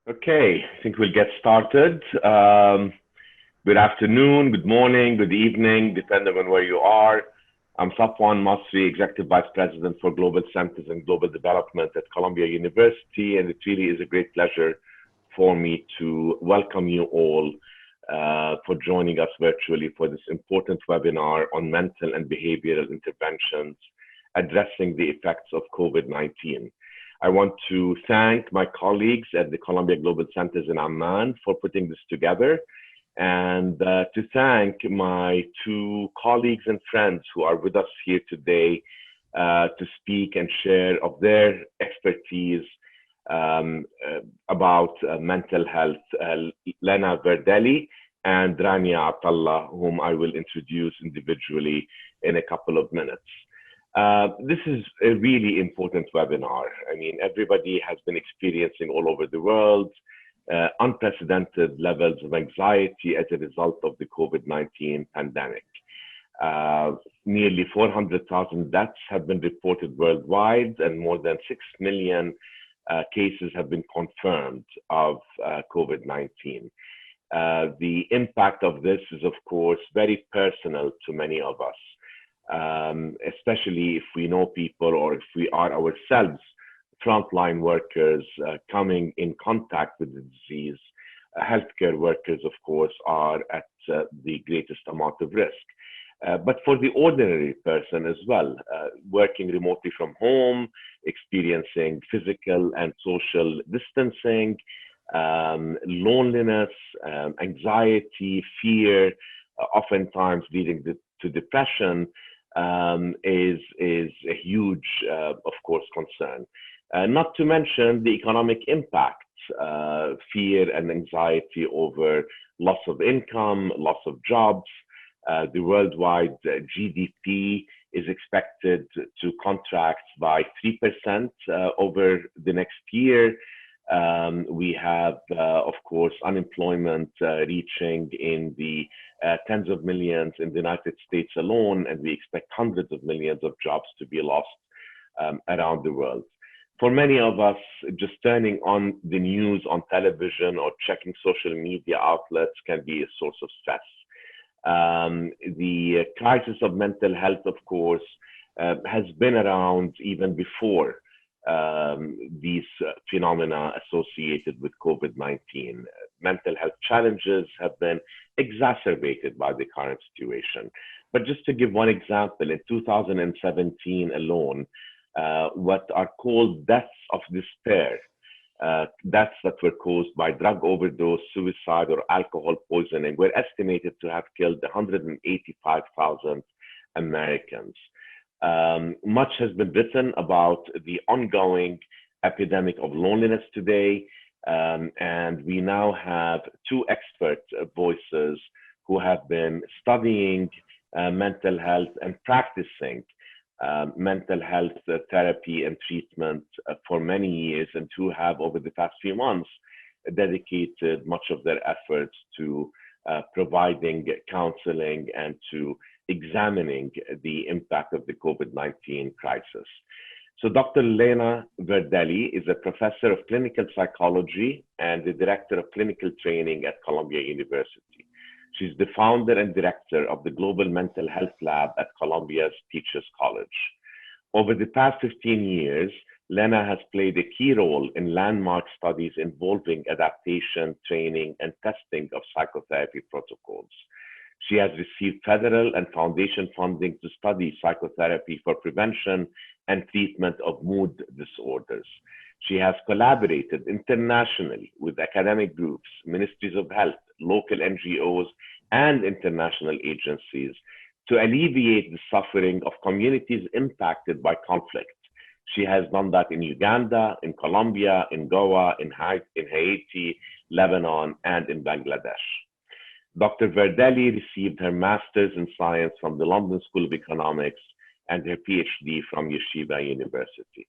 Okay, I think we'll get started. Good afternoon, good morning, good evening, depending on where you are. I'm Safwan Masri, Executive Vice President for Global Centers and Global Development at Columbia University, and it really is a great pleasure for me to welcome you all for joining us virtually for this important webinar on mental and behavioral interventions addressing the effects of COVID-19. I want to thank my colleagues at the Columbia Global Centers in Amman for putting this together, and to thank my two colleagues and friends who are with us here today to speak and share of their expertise about mental health, Lena Verdeli and Rania Atalla, whom I will introduce individually in a couple of minutes. This is a really important webinar. I mean, everybody has been experiencing all over the world unprecedented levels of anxiety as a result of the COVID-19 pandemic. Nearly 400,000 deaths have been reported worldwide, and more than 6 million cases have been confirmed of COVID-19. The impact of this is, of course, very personal to many of us. Especially if we know people or if we are ourselves frontline workers coming in contact with the disease. Healthcare workers, of course, are at the greatest amount of risk. But for the ordinary person as well, working remotely from home, experiencing physical and social distancing, loneliness, anxiety, fear, oftentimes leading to depression, is a huge, of course, concern. Not to mention the economic impact, fear and anxiety over loss of income, loss of jobs. The worldwide GDP is expected to contract by 3% over the next year. We have, of course, unemployment reaching in the tens of millions in the United States alone, and we expect hundreds of millions of jobs to be lost around the world. For many of us, just turning on the news on television or checking social media outlets can be a source of stress. The crisis of mental health, of course, has been around even before these phenomena associated with COVID-19. Mental health challenges have been exacerbated by the current situation. But just to give one example, in 2017 alone, what are called deaths of despair, deaths that were caused by drug overdose, suicide, or alcohol poisoning, were estimated to have killed 185,000 Americans. Much has been written about the ongoing epidemic of loneliness today, and we now have two expert voices who have been studying mental health and practicing mental health therapy and treatment for many years, and who have, over the past few months, dedicated much of their efforts to providing counseling and to examining the impact of the COVID-19 crisis. So Dr. Lena Verdeli is a professor of clinical psychology and the director of clinical training at Columbia University. She's the founder and director of the Global Mental Health Lab at Columbia's Teachers College. Over the past 15 years, Lena has played a key role in landmark studies involving adaptation, training, and testing of psychotherapy protocols. She has received federal and foundation funding to study psychotherapy for prevention and treatment of mood disorders. She has collaborated internationally with academic groups, ministries of health, local NGOs, and international agencies to alleviate the suffering of communities impacted by conflict. She has done that in Uganda, in Colombia, in Goa, in Haiti, Lebanon, and in Bangladesh. Dr. Verdeli received her master's in science from the London School of Economics and her PhD from Yeshiva University.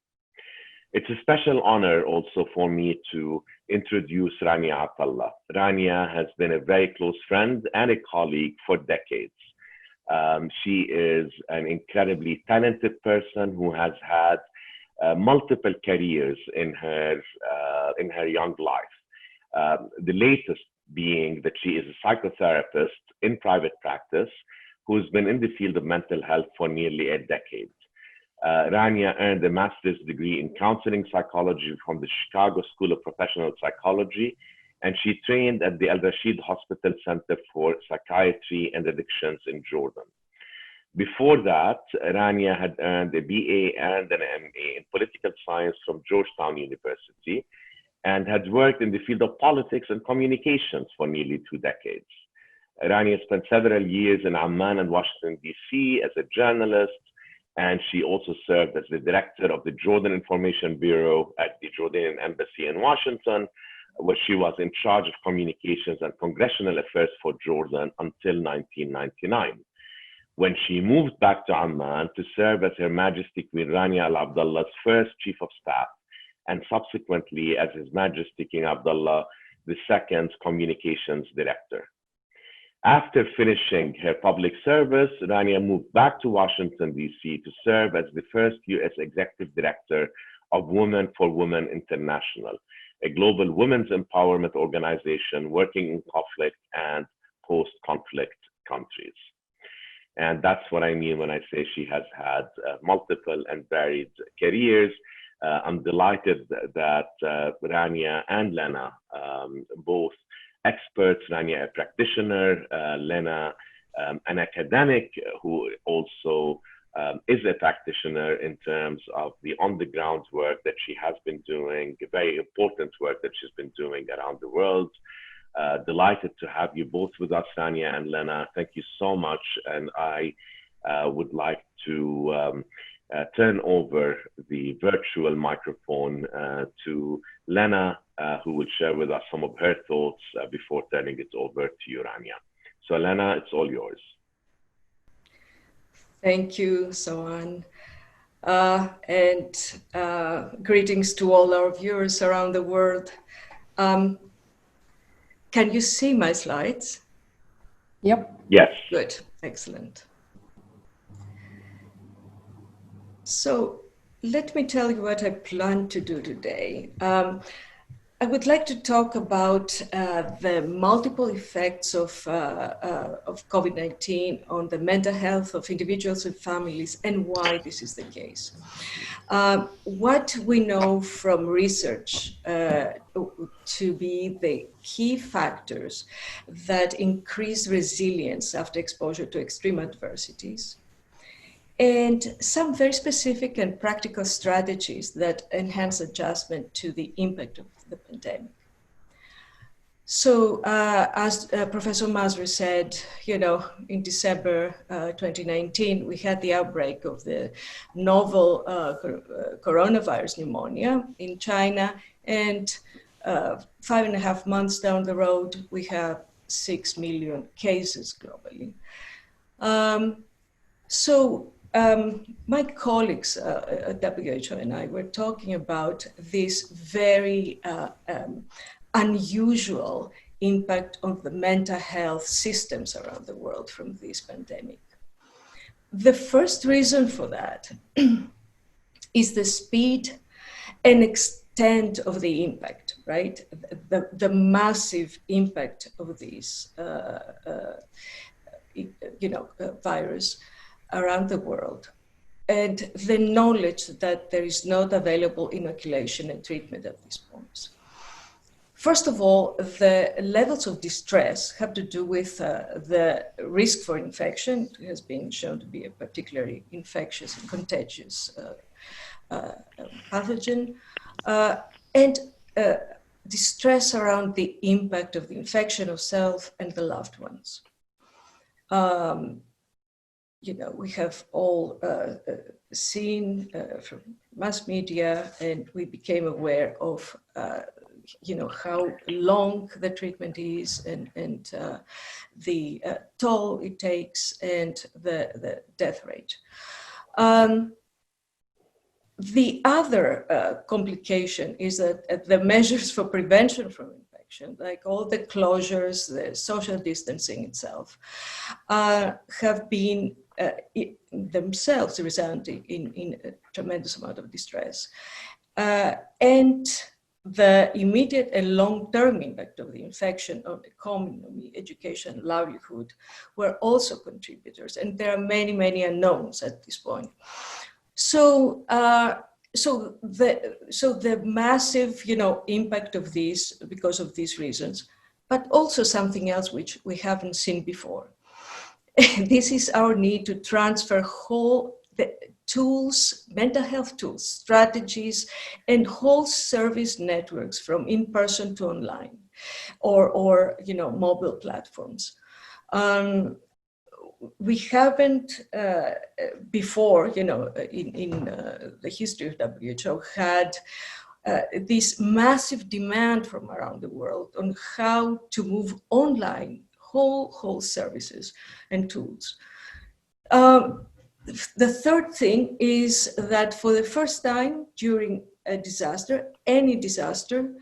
It's a special honor also for me to introduce Rania Atalla. Rania has been a very close friend and a colleague for decades. She is an incredibly talented person who has had multiple careers in her young life. The latest being that she is a psychotherapist in private practice who's been in the field of mental health for nearly a decade. Rania earned a master's degree in counseling psychology from the Chicago School of Professional Psychology, and she trained at the Al Rashid Hospital Center for Psychiatry and Addictions in Jordan. Before that, Rania had earned a BA and an MA in political science from Georgetown University and had worked in the field of politics and communications for nearly 2 decades. Rania spent several years in Amman and Washington, D.C. as a journalist, and she also served as the director of the Jordan Information Bureau at the Jordanian Embassy in Washington, where she was in charge of communications and congressional affairs for Jordan until 1999, when she moved back to Amman to serve as Her Majesty Queen Rania Al Abdullah's first Chief of Staff, and subsequently as His Majesty King Abdullah II's Communications Director. After finishing her public service, Rania moved back to Washington, D.C. to serve as the first U.S. Executive Director of Women for Women International, a global women's empowerment organization working in conflict and post-conflict countries. And that's what I mean when I say she has had multiple and varied careers. I'm delighted that Rania and Lena, both experts, Rania a practitioner, Lena an academic who also is a practitioner in terms of the on-the-ground work that she has been doing, very important work that she's been doing around the world. Delighted to have you both with us, Rania and Lena. Thank you so much. And I would like to turn over the virtual microphone to Lena, who will share with us some of her thoughts before turning it over to you, Rania. So Lena, it's all yours. Thank you, Safwan. And greetings to all our viewers around the world. Can you see my slides? Yep. Yes. Good, excellent. So let me tell you what I plan to do today. I would like to talk about the multiple effects of COVID-19 on the mental health of individuals and families and why this is the case. What we know from research to be the key factors that increase resilience after exposure to extreme adversities, and some very specific and practical strategies that enhance adjustment to the impact of the pandemic. So as Professor Masri said, in December 2019, we had the outbreak of the novel coronavirus pneumonia in China, and 5.5 months down the road, we have 6 million cases globally. My colleagues at WHO and I were talking about this very unusual impact on the mental health systems around the world from this pandemic. The first reason for that is the speed and extent of the impact, right? The massive impact of this virus around the world, and the knowledge that there is not available inoculation and treatment at this point. First of all, the levels of distress have to do with the risk for infection. It has been shown to be a particularly infectious and contagious pathogen, and distress around the impact of the infection of self and the loved ones. We have all seen from mass media, and we became aware of, how long the treatment is and the toll it takes and the death rate. The other complication is that the measures for prevention from infection, like all the closures, the social distancing itself, have been themselves resulting in a tremendous amount of distress. And the immediate and long-term impact of the infection on economy, education, livelihood were also contributors. And there are many, many unknowns at this point. So, the massive, impact of this because of these reasons, but also something else which we haven't seen before. This is our need to transfer the tools, mental health tools, strategies, and whole service networks from in-person to online, or mobile platforms. We haven't before, in the history of WHO, had this massive demand from around the world on how to move online whole services and tools. The third thing is that for the first time during a disaster, any disaster,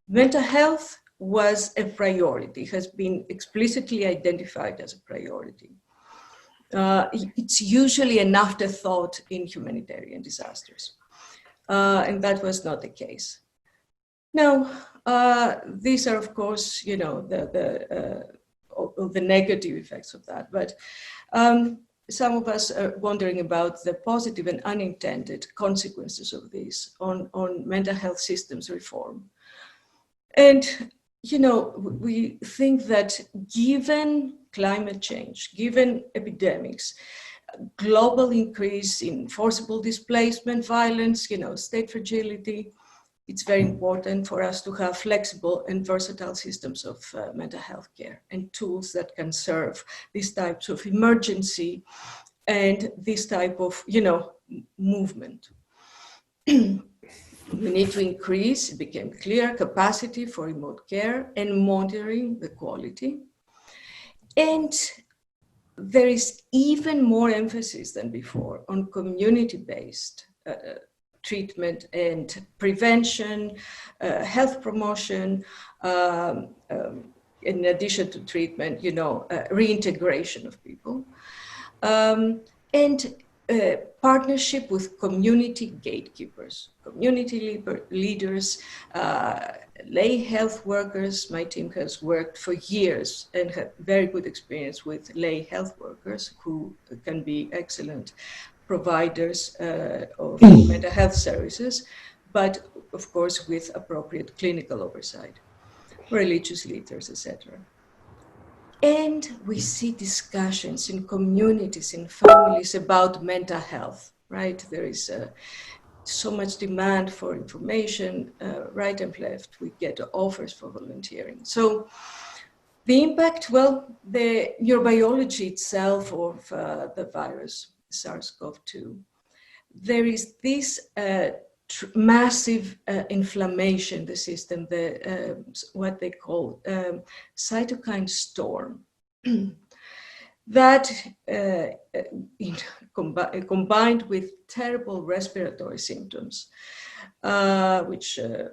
mental health was a priority, has been explicitly identified as a priority. It's usually an afterthought in humanitarian disasters, and that was not the case. Now, these are, of course, the negative effects of that, but some of us are wondering about the positive and unintended consequences of this on mental health systems reform. And, we think that given climate change, given epidemics, global increase in forcible displacement, violence, state fragility, it's very important for us to have flexible and versatile systems of mental health care and tools that can serve these types of emergency and this type of, movement. We need to increase, it became clear, capacity for remote care and monitoring the quality. And there is even more emphasis than before on community-based treatment and prevention, health promotion, in addition to treatment, reintegration of people, and partnership with community gatekeepers, community leaders, lay health workers. My team has worked for years and had very good experience with lay health workers who can be excellent providers of mental health services, but of course with appropriate clinical oversight, religious leaders, etc. And we see discussions in communities, in families about mental health, right? There is so much demand for information, right and left. We get offers for volunteering. So the impact, well, the neurobiology itself of the virus, SARS-CoV-2, there is this massive inflammation in the system, what they call cytokine storm, that combined with terrible respiratory symptoms, which I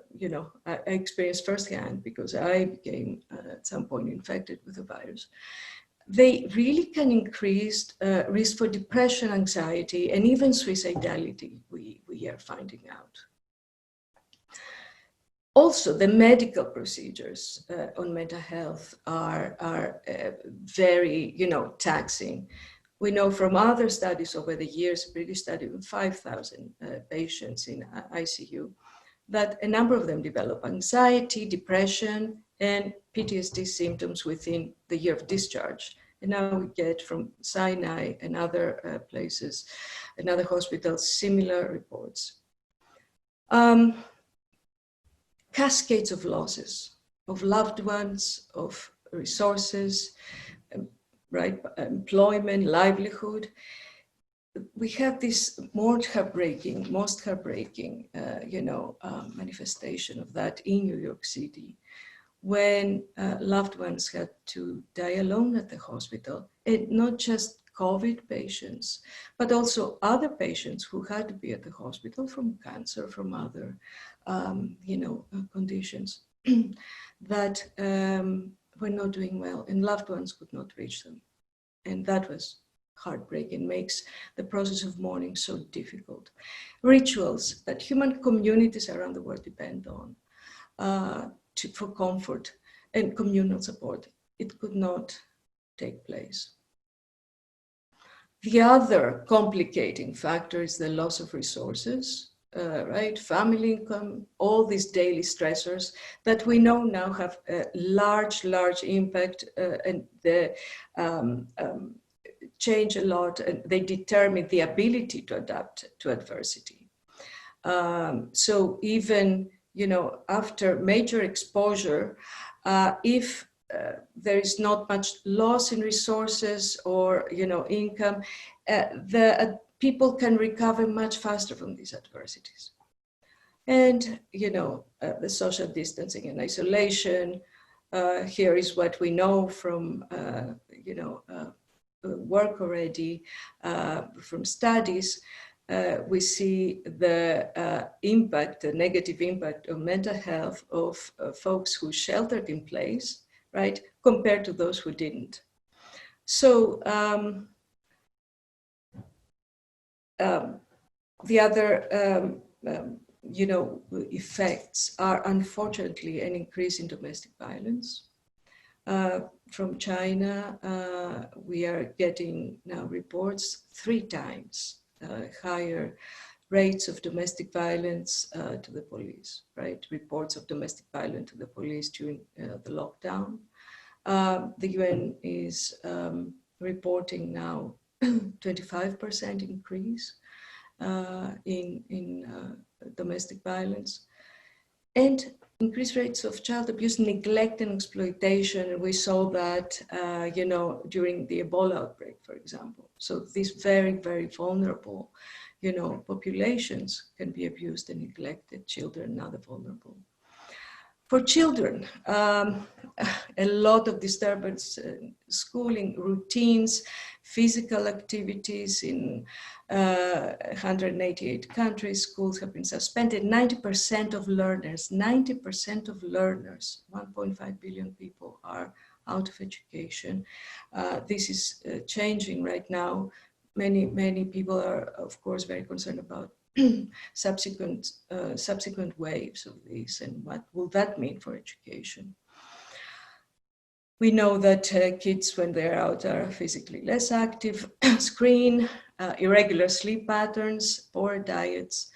experienced firsthand because I became at some point infected with the virus. They really can increase risk for depression, anxiety, and even suicidality, we are finding out. Also, the medical procedures on mental health are very, taxing. We know from other studies over the years, a British study with 5,000 patients in ICU, that a number of them develop anxiety, depression, and PTSD symptoms within the year of discharge. And now we get from Sinai and other places, and other hospitals, similar reports. Cascades of losses of loved ones, of resources, right? Employment, livelihood. We have this most heartbreaking manifestation of that in New York City, when loved ones had to die alone at the hospital, and not just COVID patients, but also other patients who had to be at the hospital from cancer, from other, conditions that were not doing well, and loved ones could not reach them. And that was heartbreaking, makes the process of mourning so difficult. Rituals that human communities around the world depend on. for comfort and communal support. It could not take place. The other complicating factor is the loss of resources, right? Family income, all these daily stressors that we know now have a large impact, and they change a lot, and they determine the ability to adapt to adversity. So even, after major exposure, if there is not much loss in resources or, income, the people can recover much faster from these adversities. And, the social distancing and isolation, here is what we know from, work already, from studies. We see the impact, the negative impact of mental health of folks who sheltered in place, right, compared to those who didn't. So the other, effects are unfortunately an increase in domestic violence. From China, we are getting now reports 3 times higher rates of domestic violence to the police, right? Reports of domestic violence to the police during the lockdown. The UN is reporting now 25% increase in domestic violence, and increased rates of child abuse, neglect, and exploitation. We saw that, during the Ebola outbreak, for example. So these very, very vulnerable, populations can be abused and neglected, children and other vulnerable. For children, a lot of disturbance in schooling routines, physical activities in 188 countries. Schools have been suspended. 90% of learners, 1.5 billion people are out of education. This is changing right now. Many people are, of course, very concerned about subsequent waves of this, and what will that mean for education. We know that kids, when they're out, are physically less active, screen, irregular sleep patterns, poor diets,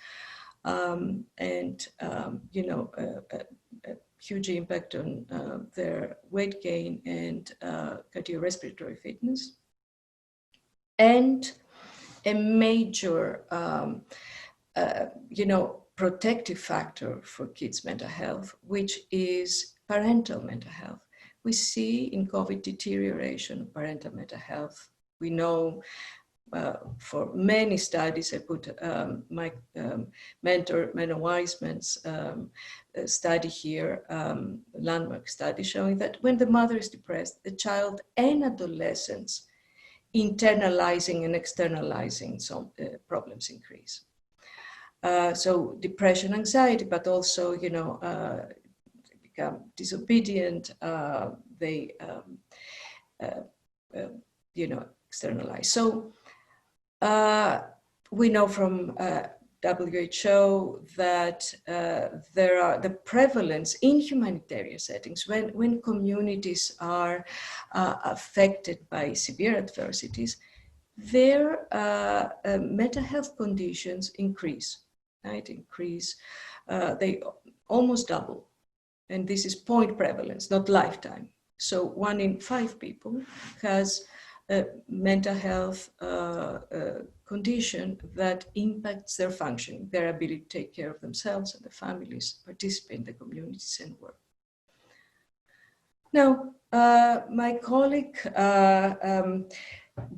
and a huge impact on their weight gain and cardiorespiratory fitness. And a major protective factor for kids' mental health, which is parental mental health. We see in COVID deterioration of parental mental health. We know for many studies, I put my mentor, Menno Wiseman's study here, landmark study, showing that when the mother is depressed, the child and adolescents internalizing and externalizing some problems increase. So depression, anxiety, but also, become disobedient, they, externalize. So we know from WHO that the prevalence in humanitarian settings, when communities are affected by severe adversities, their mental health conditions increase, right? They almost double. And this is point prevalence, not lifetime. So 1 in 5 people has a mental health condition that impacts their functioning, their ability to take care of themselves and their families, participate in the communities and work. Now, my colleague,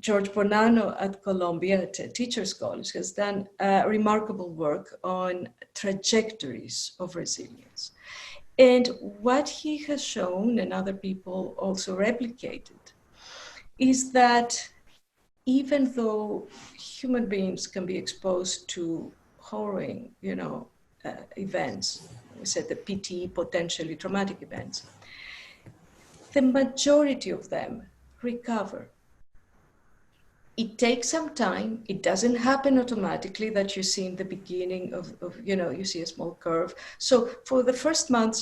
George Bonanno at Columbia at Teachers College has done remarkable work on trajectories of resilience. And what he has shown, and other people also replicated, is that even though human beings can be exposed to harrowing, events, we said the PTE, potentially traumatic events, the majority of them recover. it takes some time. It doesn't happen automatically that you see in the beginning of you see a small curve. So for the first months,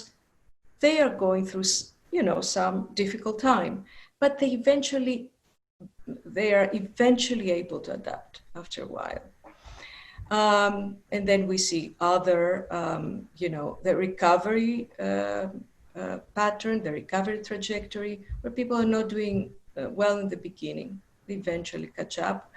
they are going through, some difficult time, but they are eventually able to adapt after a while. And then we see other, the recovery pattern, the recovery trajectory, where people are not doing well in the beginning, they eventually catch up.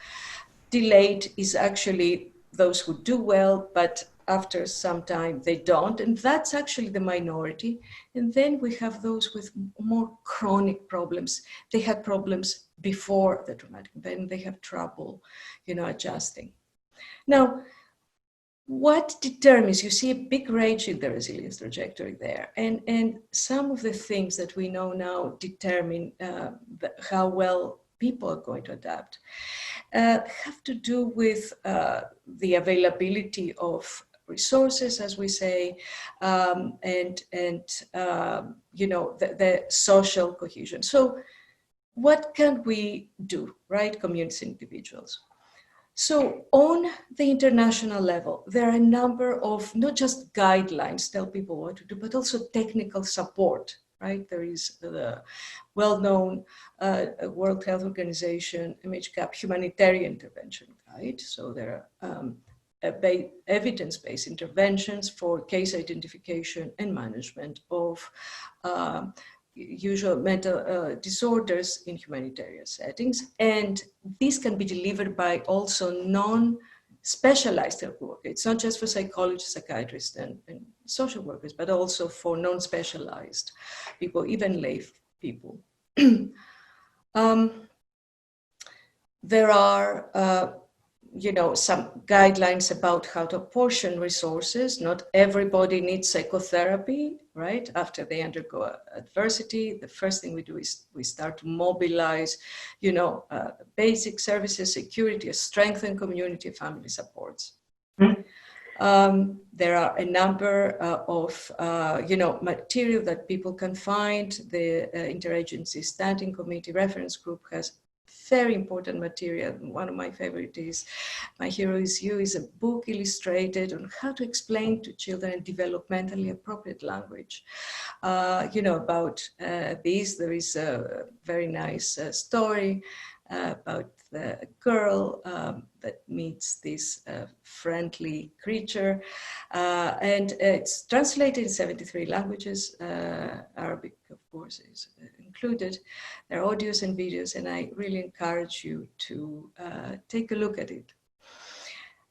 Delayed is actually those who do well, but after some time they don't, and that's actually the minority. And then we have those with more chronic problems. They had problems before the traumatic event, they have trouble, adjusting. Now, what determines, you see a big range in the resilience trajectory there, and some of the things that we know now determine how well people are going to adapt have to do with the availability of resources, as we say, and the social cohesion. So what can we do, right, communities and individuals? So on the international level, there are a number of not just guidelines tell people what to do, but also technical support, right? There is the well-known World Health Organization, MHCAP, humanitarian intervention guide. So there are evidence-based interventions for case identification and management of usual mental disorders in humanitarian settings. And these can be delivered by also non-specialized health workers. It's not just for psychologists, psychiatrists, and social workers, but also for non-specialized people, even lay people. There are some guidelines about how to apportion resources. Not everybody needs psychotherapy, right? After they undergo adversity, the first thing we do is we start to mobilize, basic services, security, strengthen community, family supports. There are a number of, material that people can find. The Interagency Standing Committee Reference Group has very important material. One of my favorites is My Hero Is You, is a book illustrated on how to explain to children developmentally appropriate language. About this, there is a very nice story about the girl that meets this friendly creature. And it's translated in 73 languages. Arabic, of course, is included. There are audios and videos, and I really encourage you to take a look at it.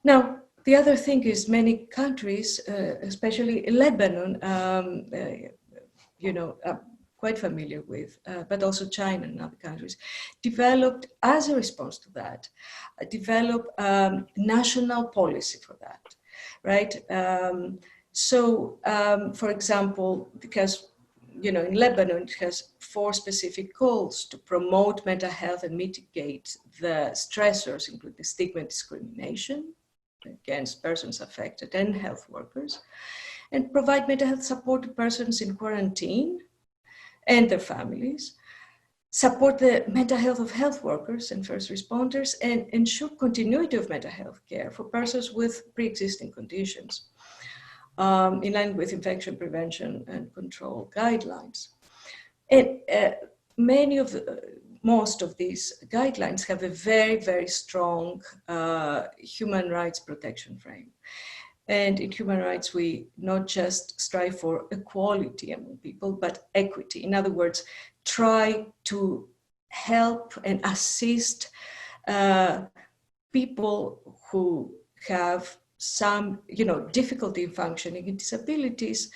Now, the other thing is many countries, especially Lebanon, quite familiar with, but also China and other countries, developed, as a response to that, national policy for that, right? For example, because in Lebanon, it has 4 specific goals to promote mental health and mitigate the stressors, including stigma and discrimination against persons affected and health workers, and provide mental health support to persons in quarantine and their families, support the mental health of health workers and first responders, and ensure continuity of mental health care for persons with pre-existing conditions, in line with infection prevention and control guidelines. And most of these guidelines have a very, very strong human rights protection frame. And in human rights, we not just strive for equality among people, but equity. In other words, try to help and assist people who have some, difficulty in functioning and disabilities.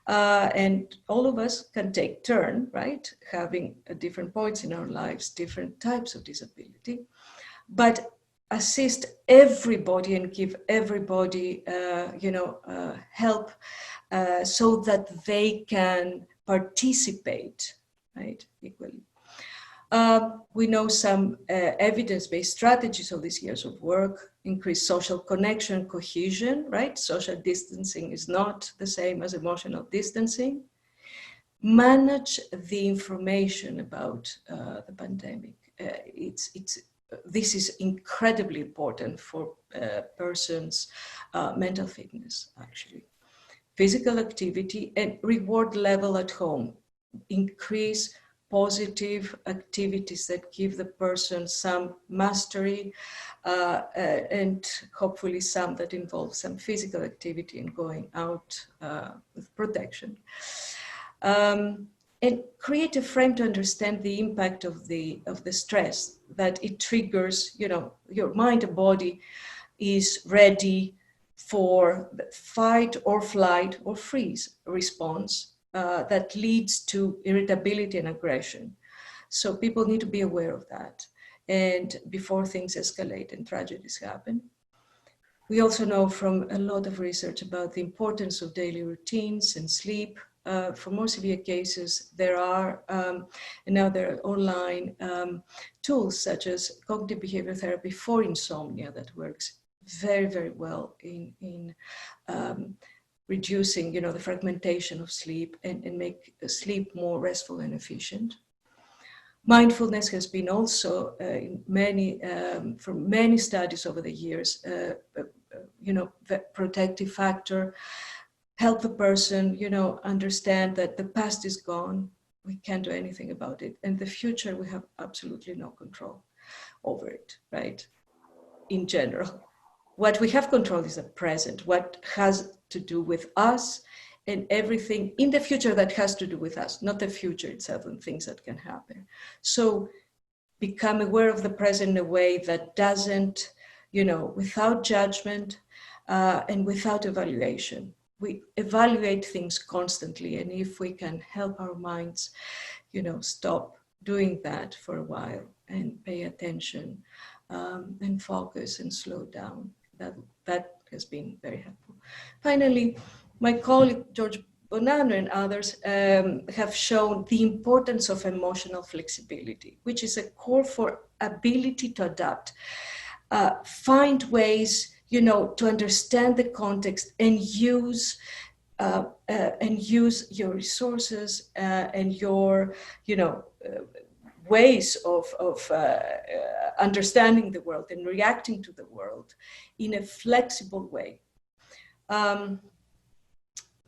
And all of us can take turn, right? Having at different points in our lives, different types of disability, but assist everybody and give everybody, help so that they can participate, right, equally. We know some evidence-based strategies of these years of work: increase social connection, cohesion, right? Social distancing is not the same as emotional distancing. Manage the information about the pandemic. It's this is incredibly important for persons' mental fitness, actually. Physical activity and reward level at home. Increase positive activities that give the person some mastery and hopefully some that involve some physical activity and going out with protection. And create a frame to understand the impact of the stress that it triggers. Your mind and body is ready for the fight or flight or freeze response that leads to irritability and aggression. So people need to be aware of that, and before things escalate and tragedies happen. We also know from a lot of research about the importance of daily routines and sleep. For more severe cases, there are now there are online tools such as cognitive behavior therapy for insomnia that works very, very well in reducing, the fragmentation of sleep and make sleep more restful and efficient. Mindfulness has been also in many, from many studies over the years, the protective factor, help the person, understand that the past is gone, we can't do anything about it, and the future we have absolutely no control over it, right? In general, what we have control is the present, what has to do with us, and everything in the future that has to do with us, not the future itself and things that can happen. So become aware of the present in a way that doesn't, without judgment and without evaluation. We evaluate things constantly, and if we can help our minds, stop doing that for a while and pay attention and focus and slow down, that has been very helpful. Finally, my colleague George Bonanno and others have shown the importance of emotional flexibility, which is a core for ability to adapt, find ways, to understand the context and use your resources and your, ways of understanding the world and reacting to the world in a flexible way.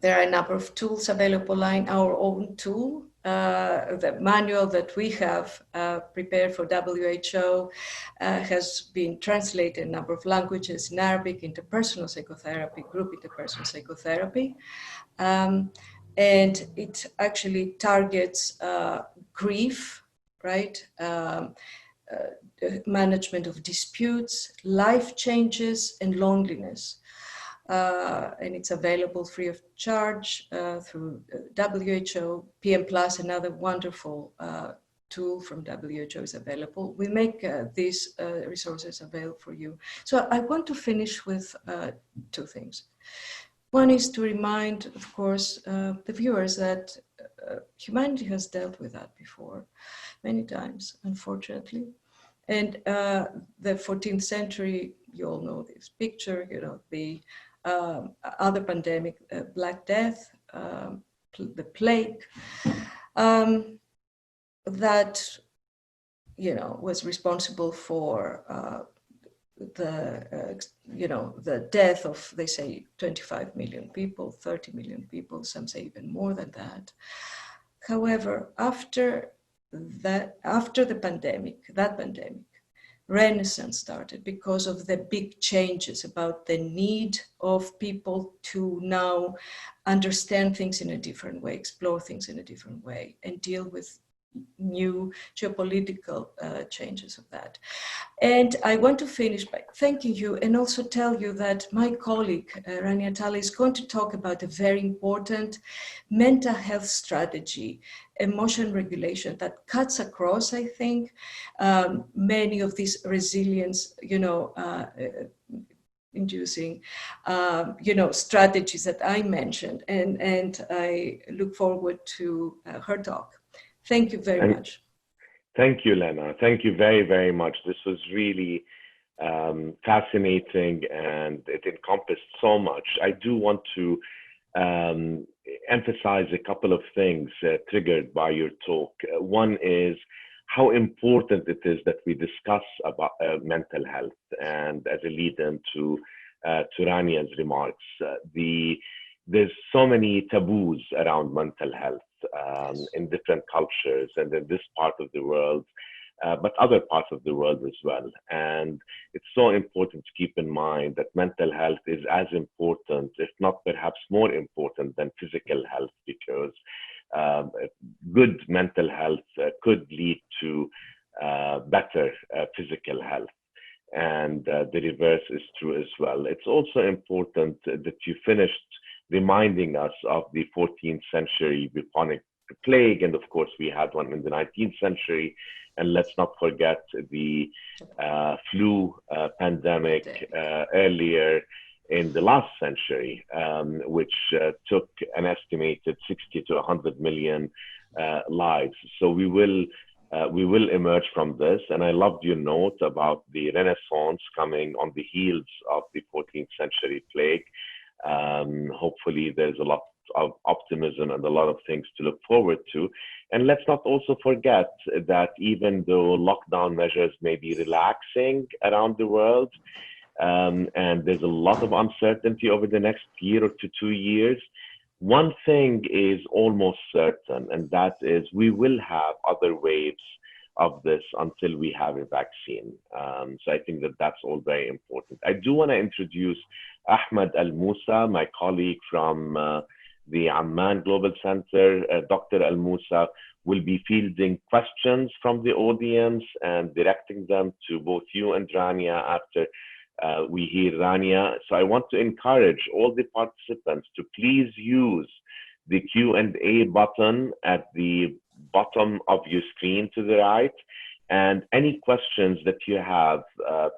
There are a number of tools available online. Our own tool, the manual that we have prepared for WHO has been translated in a number of languages: in Arabic, interpersonal psychotherapy, group interpersonal psychotherapy. And it actually targets grief, right? Management of disputes, life changes, and loneliness. And it's available free of charge through WHO. PM Plus, another wonderful tool from WHO, is available. We make these resources available for you. So I want to finish with two things. One is to remind, of course, the viewers that humanity has dealt with that before, many times, unfortunately. And the 14th century, you all know this picture, the other pandemic, Black Death, the plague, that, was responsible for the death of, they say, 25 million people, 30 million people, some say even more than that. However, after the pandemic, Renaissance started because of the big changes about the need of people to now understand things in a different way, explore things in a different way, and deal with new geopolitical changes of that. And I want to finish by thanking you and also tell you that my colleague, Rania Atalla, is going to talk about a very important mental health strategy, emotion regulation, that cuts across, I think, many of these resilience, inducing, strategies that I mentioned. And I look forward to her talk. Thank you very much. Thank you, Lena. Thank you very, very much. This was really fascinating, and it encompassed so much. I do want to emphasize a couple of things triggered by your talk. One is how important it is that we discuss about mental health. And as a lead-in to Rania's remarks, there's so many taboos around mental health in different cultures and in this part of the world, but other parts of the world as well. And it's so important to keep in mind that mental health is as important, if not perhaps more important, than physical health, because good mental health could lead to better physical health. And the reverse is true as well. It's also important that you finished reminding us of the 14th century bubonic plague. And of course, we had one in the 19th century. And let's not forget the flu pandemic earlier in the last century, which took an estimated 60 to 100 million lives. So we will emerge from this. And I loved your note about the Renaissance coming on the heels of the 14th century plague. Hopefully there's a lot of optimism and a lot of things to look forward to. And let's not also forget that even though lockdown measures may be relaxing around the world, and there's a lot of uncertainty over the next year or 2 years, one thing is almost certain, and that is we will have other waves of this until we have a vaccine. So I think that that's all very important. I do want to introduce Ahmed Al-Musa, my colleague from the Amman Global Center. Dr. Al-Musa will be fielding questions from the audience and directing them to both you and Rania after we hear Rania. So I want to encourage all the participants to please use the Q&A button at the bottom of your screen to the right. And any questions that you have,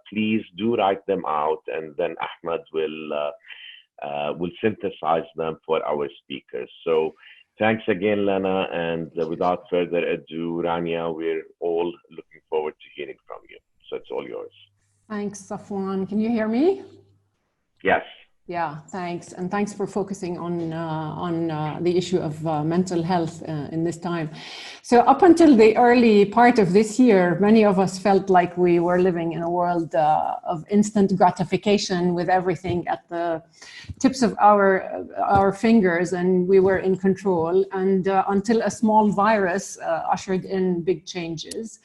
please do write them out, and then Ahmed will synthesize them for our speakers. So thanks again, Lena. And without further ado, Rania, we're all looking forward to hearing from you. So it's all yours. Thanks, Safwan. Can you hear me? Yes. Yeah, thanks. And thanks for focusing on the issue of mental health in this time. So up until the early part of this year, many of us felt like we were living in a world of instant gratification with everything at the tips of our fingers, and we were in control. And until a small virus ushered in big changes.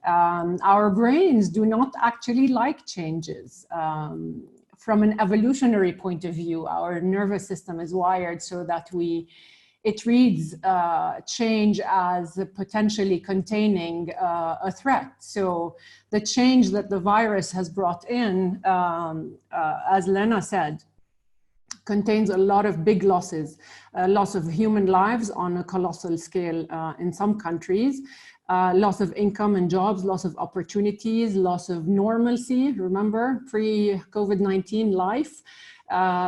Our brains do not actually like changes. From an evolutionary point of view, our nervous system is wired so that it reads change as potentially containing a threat. So the change that the virus has brought in, as Lena said, contains a lot of big losses, loss of human lives on a colossal scale in some countries, loss of income and jobs, loss of opportunities, loss of normalcy, remember, pre-COVID-19 life,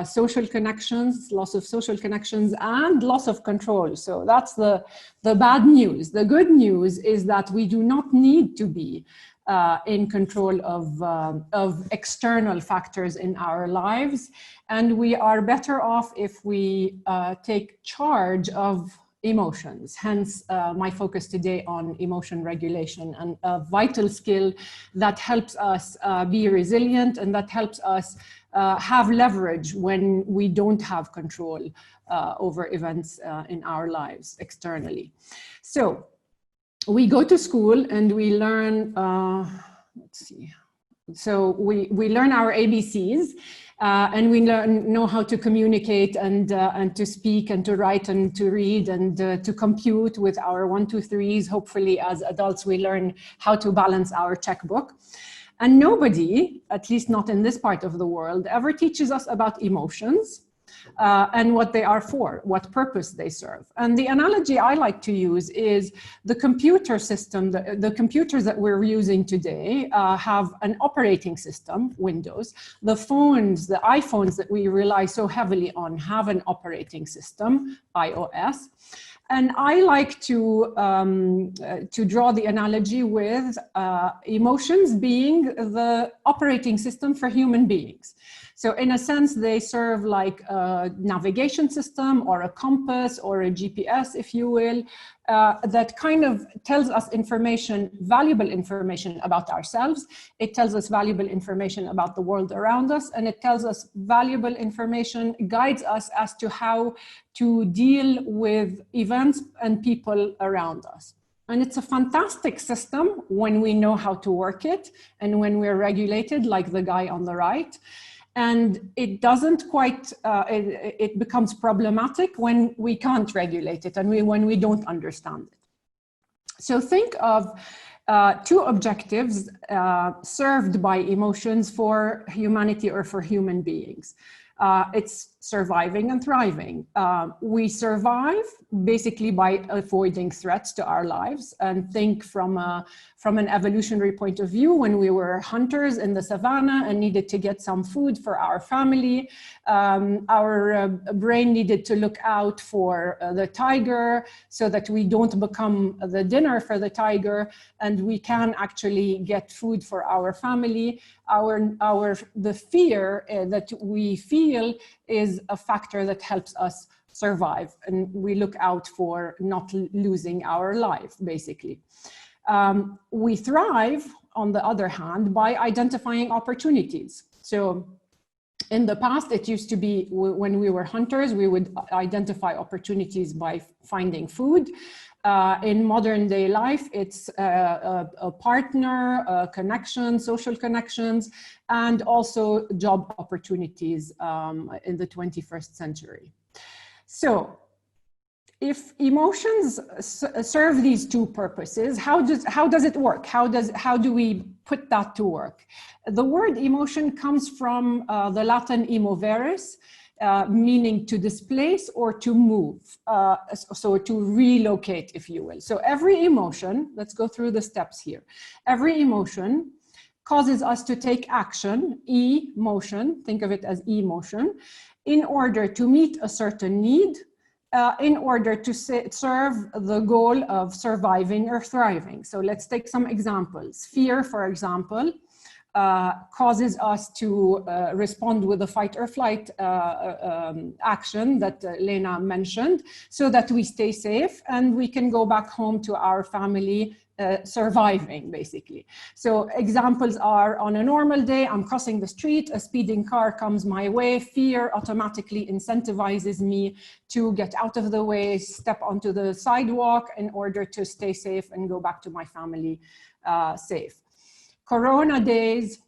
social connections, loss of social connections, and loss of control. So that's the bad news. The good news is that we do not need to be in control of external factors in our lives. And we are better off if we take charge of emotions, hence my focus today on emotion regulation, and a vital skill that helps us be resilient and that helps us have leverage when we don't have control over events in our lives externally. So we go to school and we learn, let's see. So we learn our ABCs and we know how to communicate and to speak and to write and to read and to compute with our 1, 2, 3s. Hopefully as adults, we learn how to balance our checkbook. And nobody, at least not in this part of the world, ever teaches us about emotions and what they are for, what purpose they serve. And the analogy I like to use is the computer system, the computers that we're using today have an operating system, Windows. The phones, the iPhones that we rely so heavily on have an operating system, iOS. And I like to draw the analogy with emotions being the operating system for human beings. So in a sense, they serve like a navigation system or a compass or a GPS, if you will, that kind of tells us information, valuable information about ourselves. It tells us valuable information about the world around us, and it tells us valuable information, guides us as to how to deal with events and people around us. And it's a fantastic system when we know how to work it and when we're regulated, like the guy on the right. And it doesn't quite, it becomes problematic when we can't regulate it and when we don't understand it. So think of two objectives served by emotions for humanity or for human beings. It's surviving and thriving. We survive basically by avoiding threats to our lives, and think from an evolutionary point of view, when we were hunters in the savannah and needed to get some food for our family, our brain needed to look out for the tiger so that we don't become the dinner for the tiger, and we can actually get food for our family. The fear that we feel is a factor that helps us survive, and we look out for not losing our life, basically. We thrive, on the other hand, by identifying opportunities. So in the past, it used to be when we were hunters, we would identify opportunities by finding food. In modern day life, it's a partner, a connection, social connections, and also job opportunities in the 21st century. So if emotions serve these two purposes, how does it work? How do we put that to work? The word emotion comes from the Latin emoveris, meaning to displace or to move, so to relocate, if you will. So every emotion, let's go through the steps here. Every emotion causes us to take action, emotion, think of it as emotion, in order to meet a certain need, in order to serve the goal of surviving or thriving. So let's take some examples. Fear, for example, causes us to respond with a fight or flight action that Lena mentioned, so that we stay safe and we can go back home to our family surviving, basically. So examples are, on a normal day, I'm crossing the street, a speeding car comes my way, fear automatically incentivizes me to get out of the way, step onto the sidewalk in order to stay safe and go back to my family safe. Corona days,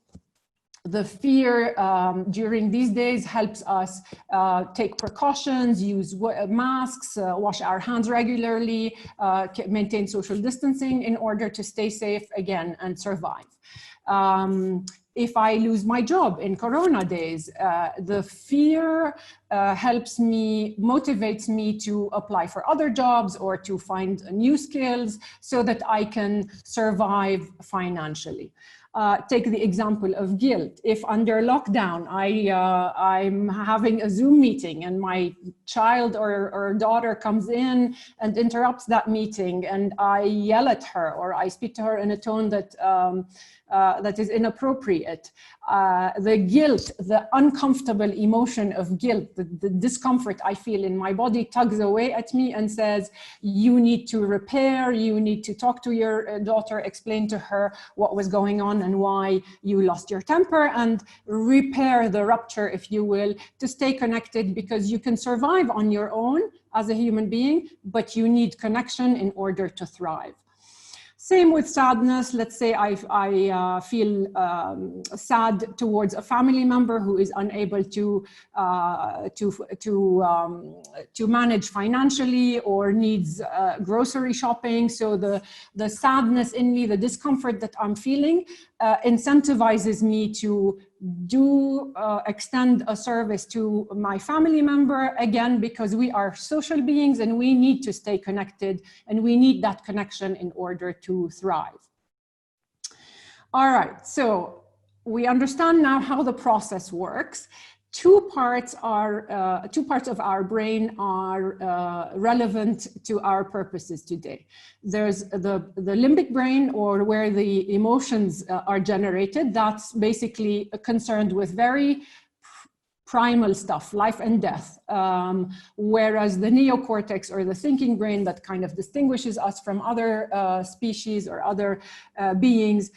the fear during these days helps us take precautions, use masks, wash our hands regularly, maintain social distancing in order to stay safe again and survive. If I lose my job in Corona days, the fear motivates me to apply for other jobs or to find new skills so that I can survive financially. Take the example of guilt. If under lockdown, I'm having a Zoom meeting and my child or daughter comes in and interrupts that meeting, and I yell at her or I speak to her in a tone that is inappropriate, the guilt, the uncomfortable emotion of guilt, the discomfort I feel in my body tugs away at me and says, you need to repair, you need to talk to your daughter, explain to her what was going on and why you lost your temper, and repair the rupture, if you will, to stay connected, because you can survive on your own as a human being, but you need connection in order to thrive. Same with sadness. Let's say I feel sad towards a family member who is unable to manage financially or needs grocery shopping. So the sadness in me, the discomfort that I'm feeling, incentivizes me to extend a service to my family member, again, because we are social beings and we need to stay connected and we need that connection in order to thrive. All right, so we understand now how the process works. Two parts of our brain are relevant to our purposes today. There's the limbic brain, or where the emotions are generated. That's basically concerned with very primal stuff, life and death, whereas the neocortex, or the thinking brain that kind of distinguishes us from other species or other beings,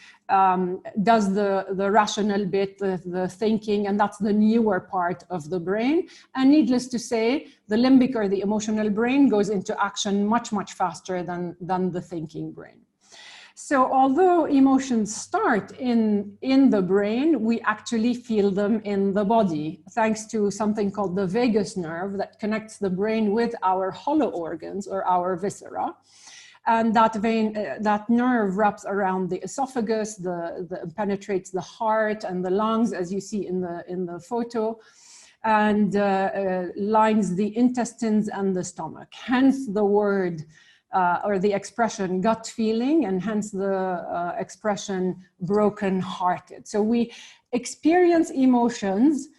does the rational bit, the thinking, and that's the newer part of the brain. And needless to say, the limbic, or the emotional brain, goes into action much, much faster than the thinking brain. So although emotions start in the brain, we actually feel them in the body, thanks to something called the vagus nerve that connects the brain with our hollow organs, or our viscera. And that nerve wraps around the esophagus, penetrates the heart and the lungs, as you see in the photo, and lines the intestines and the stomach. Hence the word, or the expression, gut feeling, and hence the expression broken-hearted. So we experience emotions,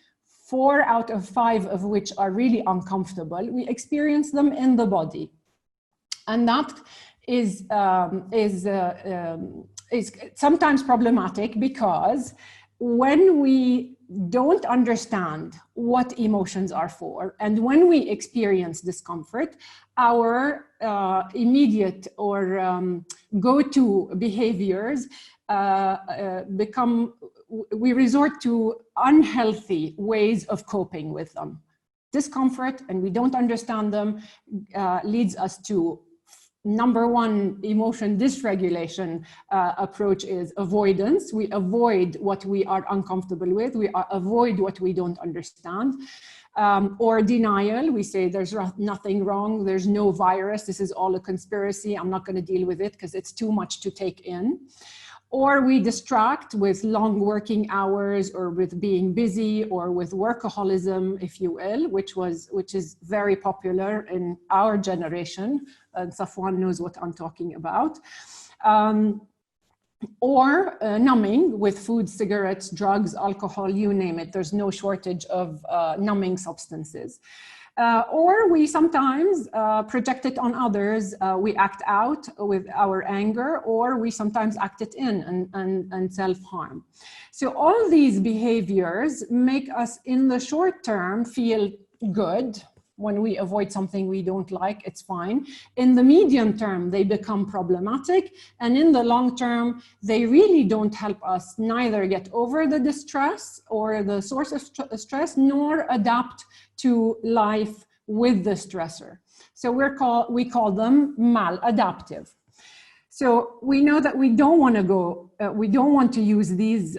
4 out of 5 of which are really uncomfortable. We experience them in the body, and that is sometimes problematic, because when we don't understand what emotions are for, and when we experience discomfort, our immediate or go-to behaviors we resort to unhealthy ways of coping with them. Discomfort, and we don't understand them, leads us to number 1 emotion dysregulation approach is avoidance. We avoid what we are uncomfortable with. We avoid what we don't understand. Or denial. We say there's nothing wrong. There's no virus. This is all a conspiracy. I'm not going to deal with it because it's too much to take in. Or we distract with long working hours, or with being busy, or with workaholism, if you will, which is very popular in our generation. And Safwan knows what I'm talking about. Or numbing with food, cigarettes, drugs, alcohol, you name it. There's no shortage of numbing substances. Or we sometimes project it on others. We act out with our anger, or we sometimes act it in and self-harm. So all these behaviors make us in the short term feel good. When we avoid something we don't like, it's fine. In the medium term, they become problematic. And in the long term, they really don't help us neither get over the distress or the source of stress, nor adapt to life with the stressor. So we call them maladaptive. So we know that we don't want to use these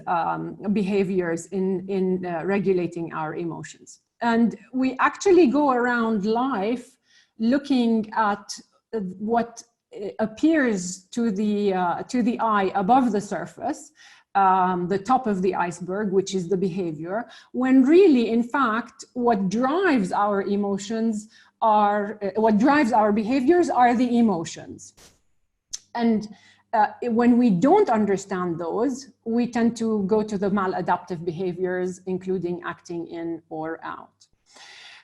behaviors in regulating our emotions. And we actually go around life looking at what appears to the eye above the surface, the top of the iceberg, which is the behavior, when really, in fact, what drives our emotions what drives our behaviors are the emotions. And when we don't understand those, we tend to go to the maladaptive behaviors, including acting in or out.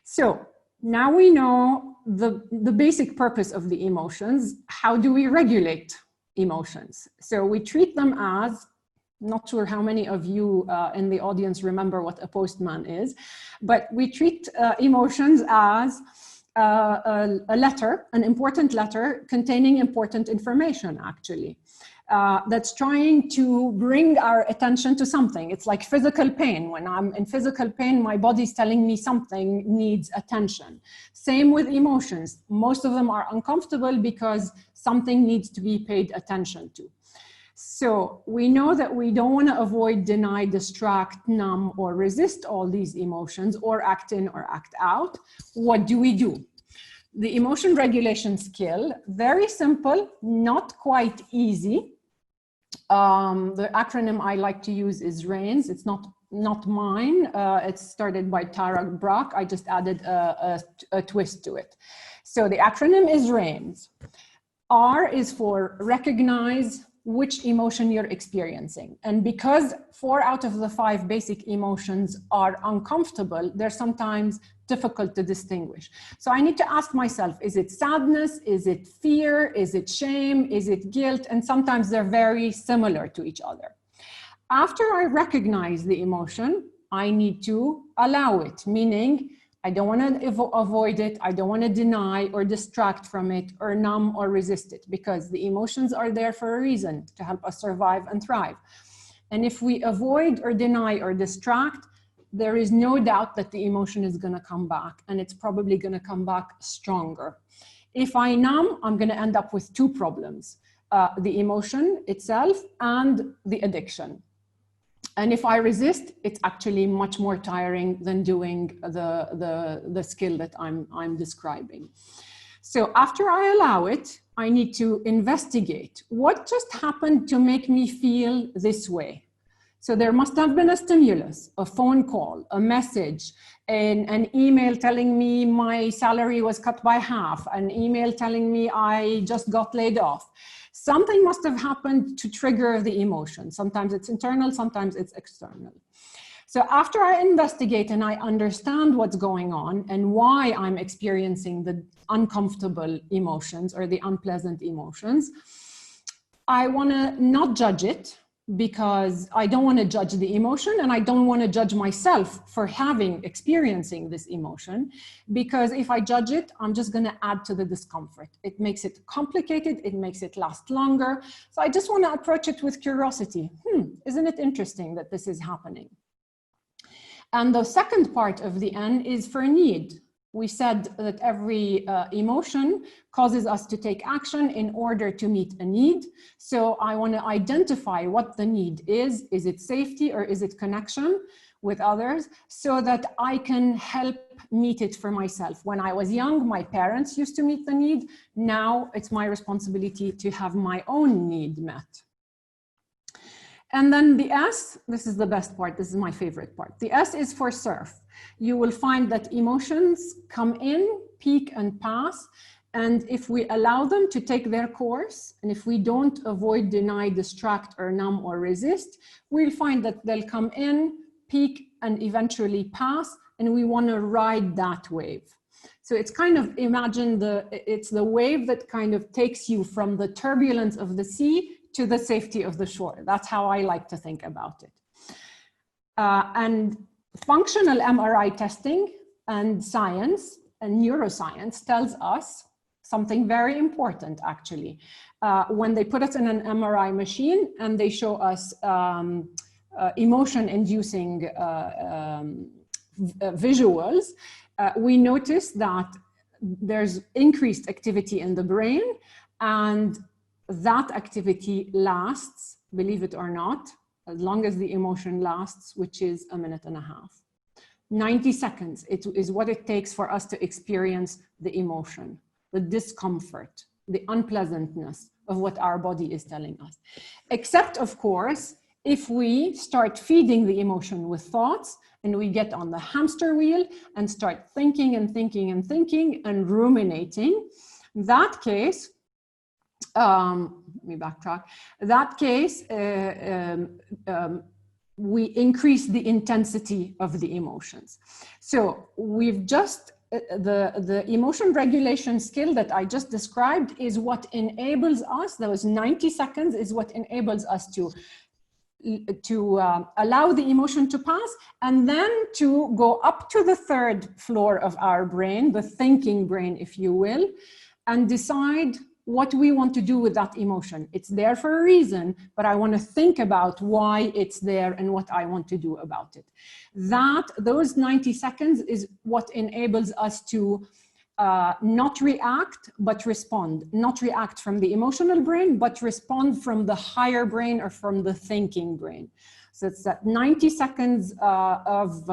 So now we know the basic purpose of the emotions. How do we regulate emotions? So we treat them as, not sure how many of you in the audience remember what a postman is, but we treat emotions as a letter, an important letter containing important information, actually, that's trying to bring our attention to something. It's like physical pain. When I'm in physical pain, my body's telling me something needs attention. Same with emotions. Most of them are uncomfortable because something needs to be paid attention to. So we know that we don't want to avoid, deny, distract, numb, or resist all these emotions, or act in or act out. What do we do? The emotion regulation skill, very simple, not quite easy. The acronym I like to use is RAINS. It's not mine. It's started by Tara Brach. I just added a twist to it. So the acronym is RAINS. R is for recognize which emotion you're experiencing. And because 4 out of the 5 basic emotions are uncomfortable, they're sometimes difficult to distinguish. So I need to ask myself, is it sadness? Is it fear? Is it shame? Is it guilt? And sometimes they're very similar to each other. After I recognize the emotion, I need to allow it, meaning I don't want to avoid it, I don't want to deny or distract from it or numb or resist it, because the emotions are there for a reason, to help us survive and thrive. And if we avoid or deny or distract, there is no doubt that the emotion is going to come back, and it's probably going to come back stronger. If I numb, I'm going to end up with two problems, the emotion itself and the addiction. And if I resist, it's actually much more tiring than doing the skill that I'm describing. So after I allow it, I need to investigate what just happened to make me feel this way. So there must have been a stimulus, a phone call, a message, an email telling me my salary was cut by half, an email telling me I just got laid off. Something must have happened to trigger the emotion. Sometimes it's internal, sometimes it's external. So after I investigate and I understand what's going on and why I'm experiencing the uncomfortable emotions or the unpleasant emotions, I want to not judge it, because I don't want to judge the emotion, and I don't want to judge myself for experiencing this emotion, because if I judge it, I'm just going to add to the discomfort. It makes it complicated, it makes it last longer. So I just want to approach it with curiosity. Isn't it interesting that this is happening? And the second part of the N is for need. We said that every emotion causes us to take action in order to meet a need. So I want to identify what the need is. Is it safety or is it connection with others, so that I can help meet it for myself? When I was young, my parents used to meet the need. Now it's my responsibility to have my own need met. And then the S, this is the best part. This is my favorite part. The S is for surf. You will find that emotions come in, peak and pass. And if we allow them to take their course, and if we don't avoid, deny, distract, or numb or resist, we'll find that they'll come in, peak, and eventually pass. And we want to ride that wave. So it's kind of, imagine it's the wave that kind of takes you from the turbulence of the sea to the safety of the shore. That's how I like to think about it. And functional MRI testing and science and neuroscience tells us something very important, actually. When they put us in an MRI machine and they show us emotion-inducing visuals, we notice that there's increased activity in the brain, and that activity lasts, believe it or not, as long as the emotion lasts, which is 1.5 minutes. 90 seconds is what it takes for us to experience the emotion, the discomfort, the unpleasantness of what our body is telling us. Except, of course, if we start feeding the emotion with thoughts and we get on the hamster wheel and start thinking and thinking and thinking and ruminating, in that case, let me backtrack. That case, we increase the intensity of the emotions. So we've just, the emotion regulation skill that I just described is what enables us, those 90 seconds is what enables us to allow the emotion to pass, and then to go up to the third floor of our brain, the thinking brain, if you will, and decide what we want to do with that emotion. It's there for a reason, but I want to think about why it's there and what I want to do about it. Those 90 seconds is what enables us to not react, but respond. Not react from the emotional brain, but respond from the higher brain or from the thinking brain. So it's that 90 seconds of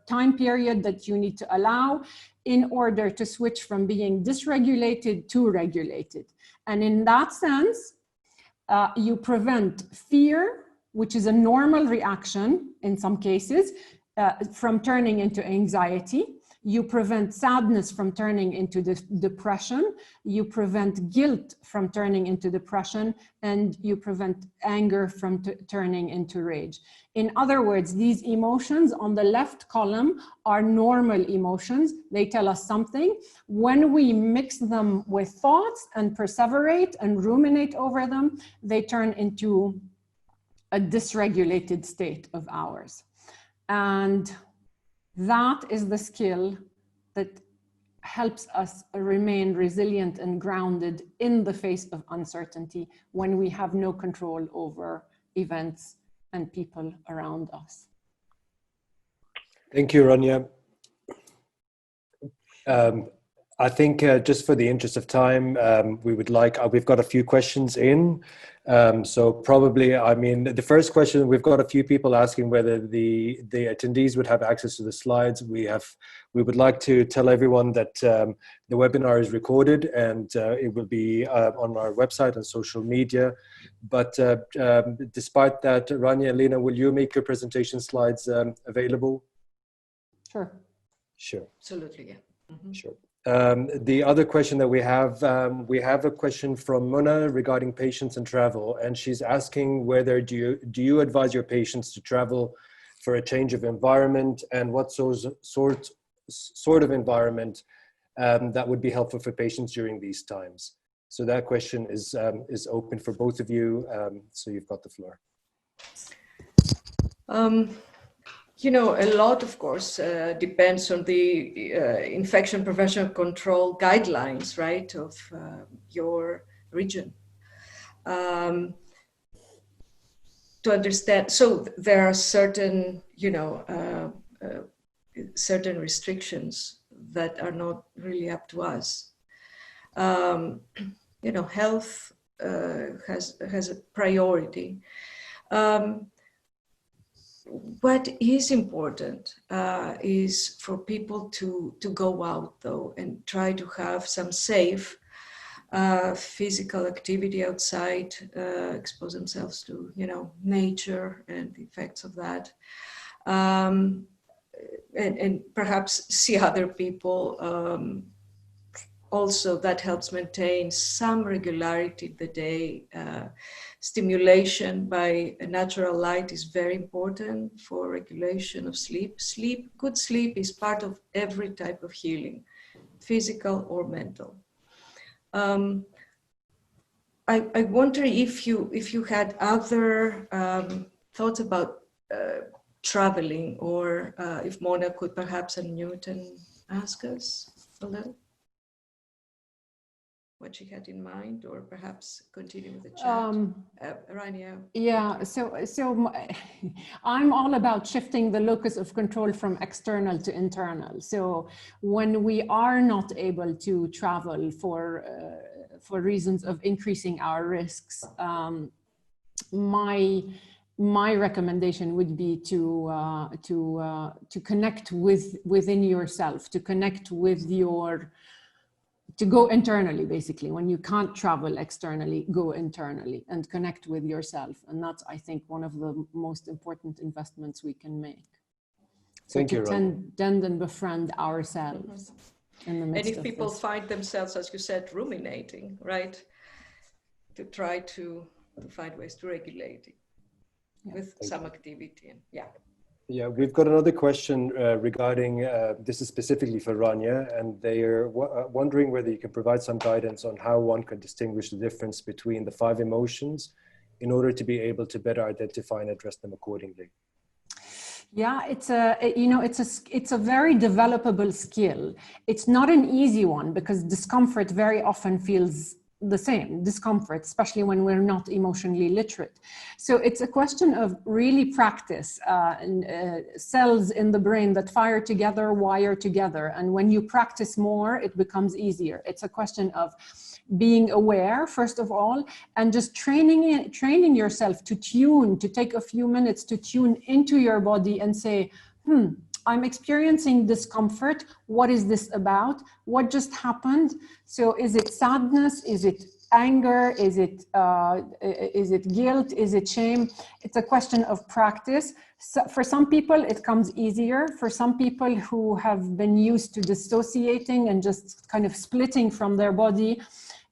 time period that you need to allow in order to switch from being dysregulated to regulated. And in that sense, you prevent fear, which is a normal reaction in some cases, from turning into anxiety. You prevent sadness from turning into depression. You prevent guilt from turning into depression, and you prevent anger from turning into rage. In other words, these emotions on the left column are normal emotions. They tell us something. When we mix them with thoughts and perseverate and ruminate over them, they turn into a dysregulated state of ours. And that is the skill that helps us remain resilient and grounded in the face of uncertainty when we have no control over events and people around us. Thank you, Rania. I think just for the interest of time, we would like, we've got a few questions in. So probably, I mean, the first question, we've got a few people asking whether the attendees would have access to the slides. We would like to tell everyone that the webinar is recorded and it will be on our website and social media. But despite that, Rania and Lena, will you make your presentation slides available? Sure. Sure. Absolutely, yeah. Mm-hmm. Sure. The other question that we have a question from Mona regarding patients and travel, and she's asking whether do you advise your patients to travel for a change of environment, and what sort of environment that would be helpful for patients during these times. So that question is open for both of you. So you've got the floor. You know, a lot, of course, depends on the infection prevention control guidelines, right, of your region. To understand, so there are certain, you know, certain restrictions that are not really up to us. You know, health has a priority. What is important is for people to go out, though, and try to have some safe physical activity outside, expose themselves to, you know, nature and the effects of that, and perhaps see other people. Also, that helps maintain some regularity in the day. Stimulation by a natural light is very important for regulation of sleep. Good sleep is part of every type of healing, physical or mental. I wonder if you had other thoughts about traveling, or if Mona could perhaps unmute and ask us a little what she had in mind, or perhaps continue with the chat. Rania. Yeah, so I'm all about shifting the locus of control from external to internal. So when we are not able to travel for reasons of increasing our risks, my recommendation would be to connect within yourself, to connect with to go internally, basically. When you can't travel externally, go internally and connect with yourself. And that's, I think, one of the most important investments we can make. So Thank you, tend and befriend ourselves in the midst of And if people this. find themselves, as you said, ruminating, right, to try to find ways to regulate it with some activity. And Yeah, we've got another question regarding, this is specifically for Rania, and they are wondering whether you can provide some guidance on how one can distinguish the difference between the 5 emotions in order to be able to better identify and address them accordingly. Yeah, it's a very developable skill. It's not an easy one because discomfort very often feels the same, discomfort, especially when we're not emotionally literate. So it's a question of really practice, cells in the brain that fire together, wire together. And when you practice more, it becomes easier. It's a question of being aware, first of all, and just training yourself to take a few minutes to tune into your body and say, I'm experiencing discomfort. What is this about? What just happened? So is it sadness? Is it anger? Is it guilt? Is it shame? It's a question of practice. So for some people, it comes easier. For some people who have been used to dissociating and just kind of splitting from their body,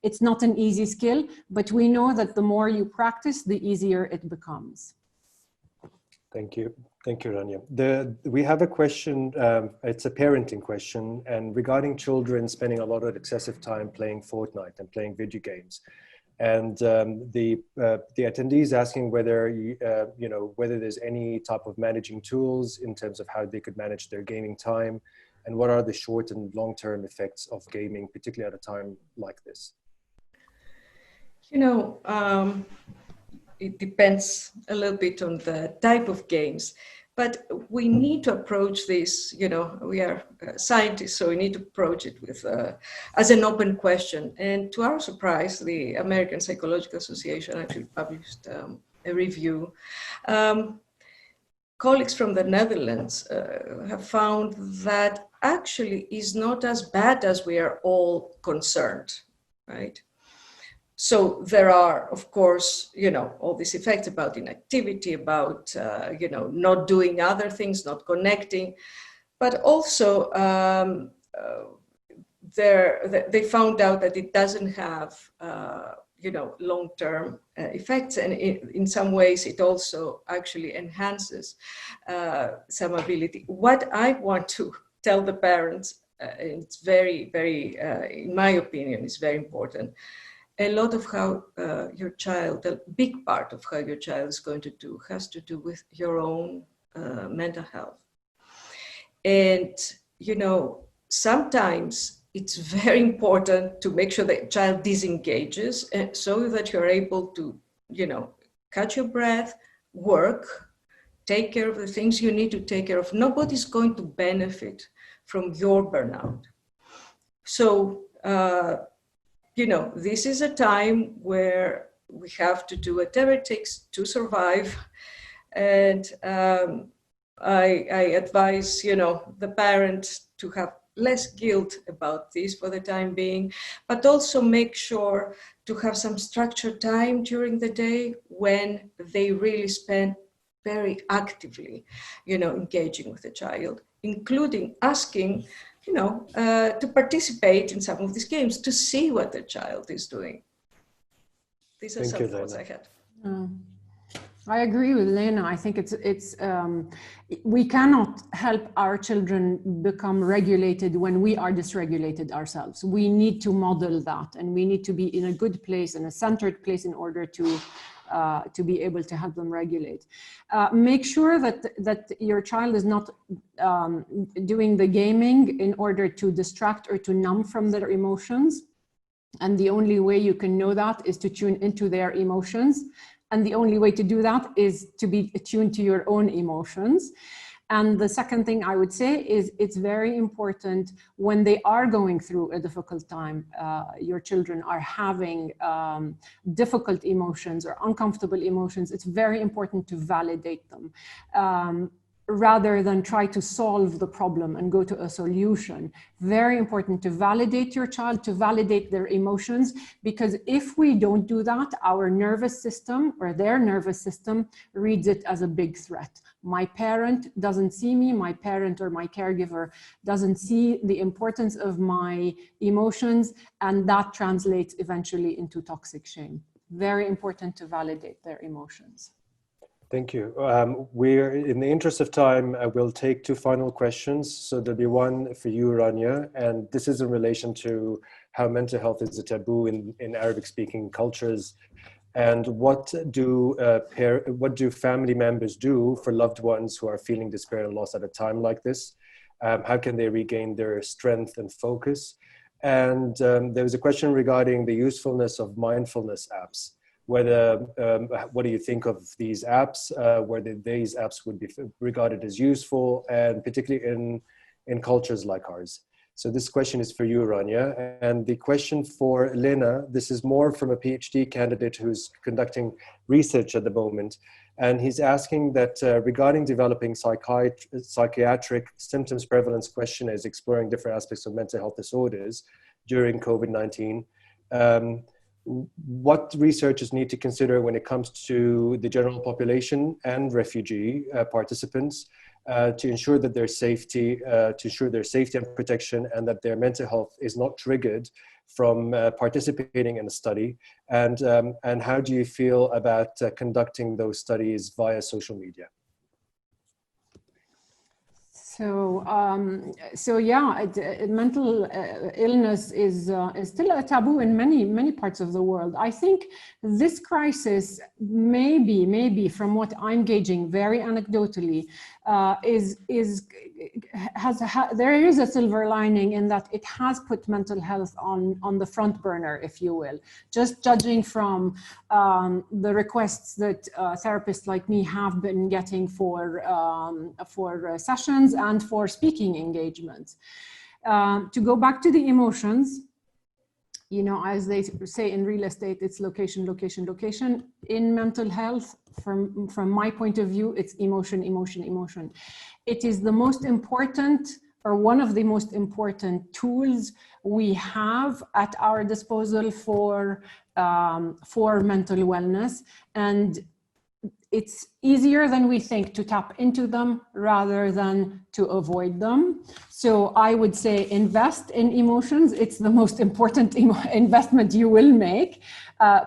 it's not an easy skill, but we know that the more you practice, the easier it becomes. Thank you. Thank you, Rania. We have a question, it's a parenting question, and regarding children spending a lot of excessive time playing Fortnite and playing video games. And the attendees asking whether whether there's any type of managing tools in terms of how they could manage their gaming time, and what are the short and long-term effects of gaming, particularly at a time like this. It depends a little bit on the type of games, but we need to approach this, we are scientists, so we need to approach it with as an open question. And to our surprise, the American Psychological Association actually published a review. Colleagues from the Netherlands have found that actually is not as bad as we are all concerned, right? So there are, of course, all these effects about inactivity, about, not doing other things, not connecting, but also they found out that it doesn't have, long-term effects. And in some ways, it also actually enhances some ability. What I want to tell the parents, it's very, very, in my opinion, is very important. A lot of how your child, a big part of how your child is going to do has to do with your own mental health. And, sometimes it's very important to make sure that child disengages so that you're able to, catch your breath, work, take care of the things you need to take care of. Nobody's going to benefit from your burnout. So, this is a time where we have to do whatever it takes to survive. And I advise, the parent to have less guilt about this for the time being, but also make sure to have some structured time during the day when they really spend very actively, engaging with the child, including asking, to participate in some of these games to see what the child is doing. These are some thoughts I had. I agree with Lena. I think we cannot help our children become regulated when we are dysregulated ourselves. We need to model that, and we need to be in a good place, in a centered place, in order to be able to help them regulate. Make sure that your child is not doing the gaming in order to distract or to numb from their emotions. And the only way you can know that is to tune into their emotions. And the only way to do that is to be attuned to your own emotions. And the second thing I would say is it's very important when they are going through a difficult time, your children are having difficult emotions or uncomfortable emotions, it's very important to validate them. Rather than try to solve the problem and go to a solution. Very important to validate your child, to validate their emotions, because if we don't do that, our nervous system or their nervous system reads it as a big threat. My parent doesn't see me, my parent or my caregiver doesn't see the importance of my emotions, and that translates eventually into toxic shame. Very important to validate their emotions. Thank you. We're in the interest of time, we'll take two final questions. So there'll be one for you, Rania, and this is in relation to how mental health is a taboo in Arabic-speaking cultures, and what do family members do for loved ones who are feeling despair and loss at a time like this? How can they regain their strength and focus? And there was a question regarding the usefulness of mindfulness apps. Whether, what do you think of these apps, whether these apps would be regarded as useful, and particularly in cultures like ours. So this question is for you, Rania. And the question for Lena, this is more from a PhD candidate who's conducting research at the moment. And he's asking that regarding developing psychiatric symptoms prevalence questionnaires exploring different aspects of mental health disorders during COVID-19, what researchers need to consider when it comes to the general population and refugee participants to ensure that their safety, and protection, and that their mental health is not triggered from participating in a study, and how do you feel about conducting those studies via social media? So yeah, mental illness is still a taboo in many parts of the world. I think this crisis, maybe from what I'm gauging very anecdotally, there is a silver lining in that it has put mental health on the front burner, if you will. Just judging from the requests that therapists like me have been getting for sessions and for speaking engagements. To go back to the emotions, you know, as they say in real estate, it's location, location, location. In mental health, from my point of view, it's emotion, emotion, emotion. It is the most important, or one of the most important tools we have at our disposal for mental wellness. And it's easier than we think to tap into them rather than to avoid them. So I would say invest in emotions. It's the most important investment you will make,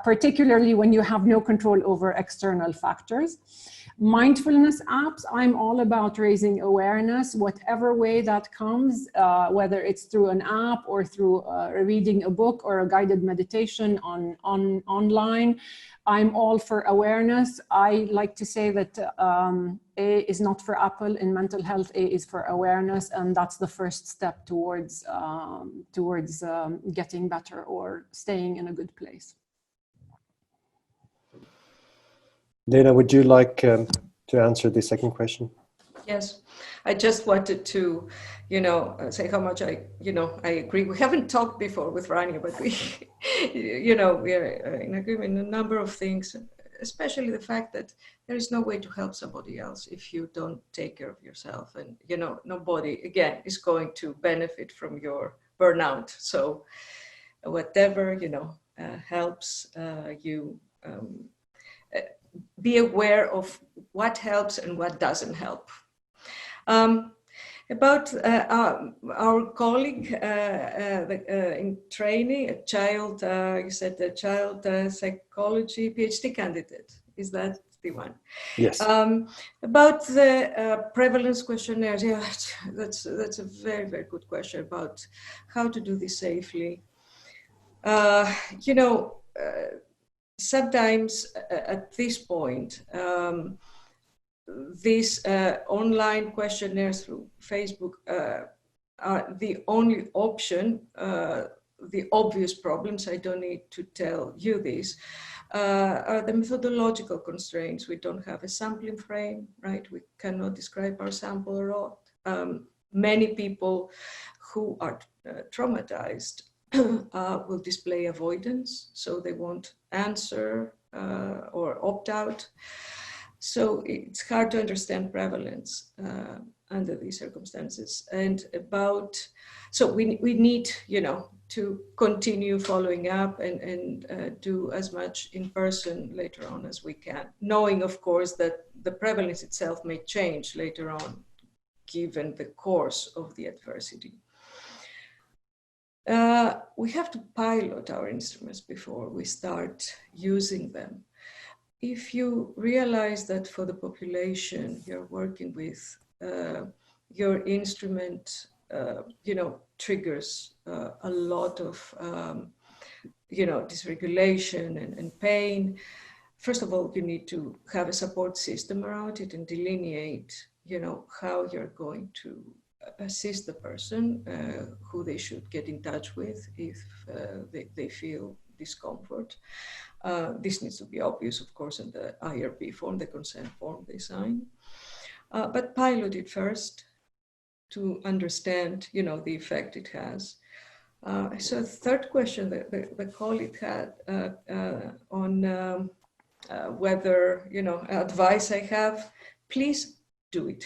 particularly when you have no control over external factors. Mindfulness apps, I'm all about raising awareness, whatever way that comes, whether it's through an app or through reading a book or a guided meditation online. I'm all for awareness. I like to say that A is not for Apple in mental health, A is for awareness, and that's the first step towards getting better or staying in a good place. Lena, would you like to answer the second question? Yes, I just wanted to, say how much I agree. We haven't talked before with Rania, but we, we are in agreement in a number of things, especially the fact that there is no way to help somebody else if you don't take care of yourself. And, nobody, again, is going to benefit from your burnout. So whatever, helps you be aware of what helps and what doesn't help. About our colleague in training, a child, you said a child psychology PhD candidate. Is that the one? Yes. About the prevalence questionnaires, yeah, that's a very, very good question about how to do this safely. Sometimes at this point, these online questionnaires through Facebook are the only option. The obvious problems, I don't need to tell you this, are the methodological constraints. We don't have a sampling frame, right? We cannot describe our sample at all. Many people who are traumatized will display avoidance, so they won't answer or opt out. So it's hard to understand prevalence under these circumstances. And so we need, to continue following up and do as much in person later on as we can, knowing, of course, that the prevalence itself may change later on, given the course of the adversity. We have to pilot our instruments before we start using them. If you realize that for the population you're working with, your instrument, triggers a lot of, dysregulation and pain, first of all, you need to have a support system around it and delineate, how you're going to assist the person who they should get in touch with if they feel discomfort. This needs to be obvious, of course, in the IRB form, the consent form they sign. But pilot it first to understand, the effect it has. So third question that the colleague had on whether, advice I have, please do it.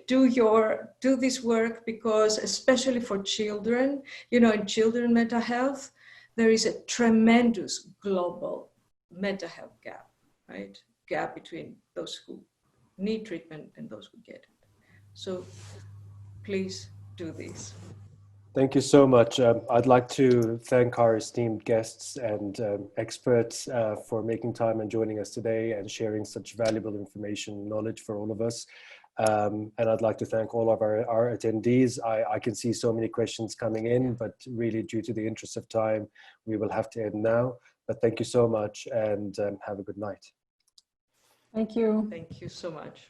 do this work, because especially for children, in children mental health, there is a tremendous global mental health gap, right? Gap between those who need treatment and those who get it. So please do this. Thank you so much. I'd like to thank our esteemed guests and experts for making time and joining us today and sharing such valuable information and knowledge for all of us. And I'd like to thank all of our attendees. I can see so many questions coming in, but really due to the interest of time, we will have to end now. But thank you so much, and have a good night. Thank you. Thank you so much.